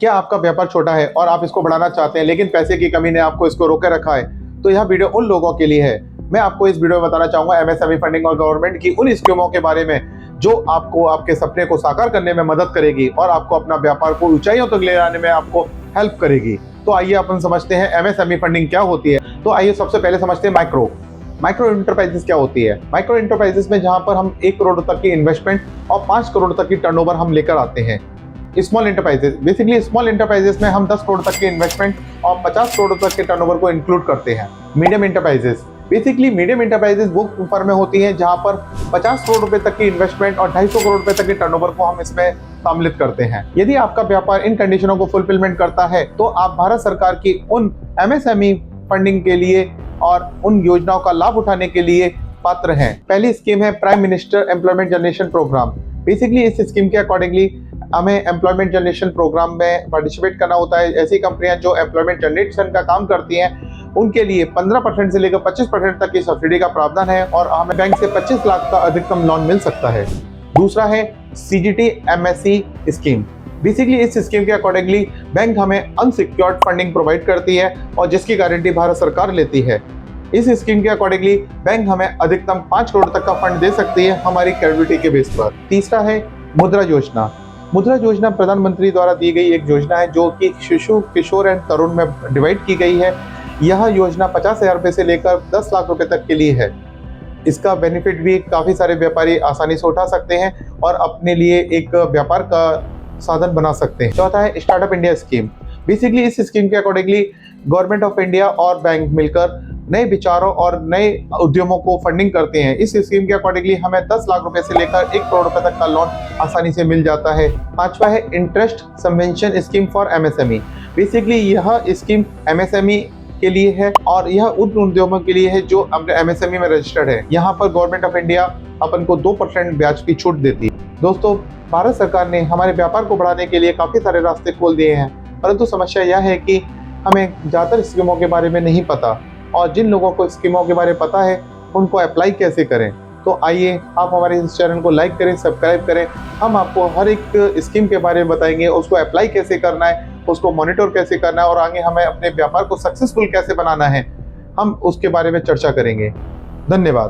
क्या आपका व्यापार छोटा है और आप इसको बढ़ाना चाहते हैं लेकिन पैसे की कमी ने आपको इसको रोके रखा है, तो यह वीडियो उन लोगों के लिए है। मैं आपको इस वीडियो में बताना चाहूंगा एमएसएमई फंडिंग और गवर्नमेंट की उन स्कीमों के बारे में जो आपको आपके सपने को साकार करने में मदद करेगी और आपको अपना व्यापार को ऊंचाइयों तक ले जाने में आपको हेल्प करेगी। तो आइए अपन समझते हैं एमएसएमई फंडिंग क्या होती है। तो आइए सबसे पहले समझते हैं माइक्रो इंटरप्राइजेस क्या होती है। माइक्रो इंटरप्राइजेस में जहां पर हम 1 करोड़ तक की इन्वेस्टमेंट और 5 करोड़ तक की टर्नओवर हम लेकर आते हैं। Small enterprises, basically small enterprises में हम 10 करोड़ तक की इन्वेस्टमेंट और 50 करोड़ तक के टर्नओवर को इंक्लूड करते हैं। Medium enterprises, basically medium enterprises वो फर्में होती हैं जहां पर 50 करोड़ रुपए तक की इन्वेस्टमेंट और 250 करोड़ रुपए तक के टर्नओवर को हम इसमें सम्मिलित करते हैं। यदि आपका व्यापार इन कंडीशनों को फुलफिलमेंट करता है तो आप भारत सरकार की उन एमएसएमई फंडिंग के लिए और उन योजनाओं का लाभ उठाने के लिए पात्र हैं। पहली स्कीम है prime minister employment generation programme. Basically इस स्कीम के अकॉर्डिंगली हमें एम्प्लॉयमेंट जनरेशन प्रोग्राम में पार्टिसिपेट करना होता है। ऐसी कंपनियां जो एम्प्लॉयमेंट जनरेशन का काम करती हैं उनके लिए 15% से लेकर 25% तक की सब्सिडी का प्रावधान है और हमें बैंक से 25 लाख का अधिकतम लोन मिल सकता है। दूसरा है सीजीटी एमएससी स्कीम। बेसिकली इस स्कीम के अकॉर्डिंगली बैंक हमें अनसिक्योर्ड फंडिंग प्रोवाइड करती है और जिसकी गारंटी भारत सरकार लेती है। इस स्कीम के अकॉर्डिंगली बैंक हमें अधिकतम 5 करोड़ तक का फंड दे सकती है हमारी क्रेडिबिलिटी के बेस पर। तीसरा है मुद्रा योजना। मुद्रा योजना प्रधानमंत्री द्वारा दी गई एक योजना है जो कि शिशु, किशोर एंड तरुण में डिवाइड की गई है। यह योजना 50,000 रुपए से लेकर 10 लाख रुपए तक के लिए है। इसका बेनिफिट भी काफ़ी सारे व्यापारी आसानी से उठा सकते हैं और अपने लिए एक व्यापार का साधन बना सकते हैं। चौथा है स्टार्टअप इंडिया स्कीम। बेसिकली इस स्कीम के अकॉर्डिंगली गवर्नमेंट ऑफ इंडिया और बैंक मिलकर नए विचारों और नए उद्यमों को फंडिंग करते हैं। इस स्कीम के अकॉर्डिंगली हमें 10 लाख रुपए से लेकर 1 करोड़ रुपए तक का लोन आसानी से मिल जाता है। पांचवा है interest subvention scheme for MSME. Basically यह स्कीम एमएसएमई के लिए है और यह उन उद्योगों के लिए है जो अपने एमएसएमई में रजिस्टर्ड है। यहाँ पर गवर्नमेंट ऑफ इंडिया अपन को 2% ब्याज की छूट देती है। दोस्तों, भारत सरकार ने हमारे व्यापार को बढ़ाने के लिए काफी सारे रास्ते खोल दिए हैं, परंतु समस्या यह है कि हमें ज्यादातर स्कीमों के बारे में नहीं पता और जिन लोगों को स्कीमों के बारे में पता है उनको अप्लाई कैसे करें। तो आइए आप हमारे इस चैनल को लाइक करें, सब्सक्राइब करें। हम आपको हर एक स्कीम के बारे में बताएंगे, उसको अप्लाई कैसे करना है, उसको मॉनिटर कैसे करना है और आगे हमें अपने व्यापार को सक्सेसफुल कैसे बनाना है, हम उसके बारे में चर्चा करेंगे। धन्यवाद।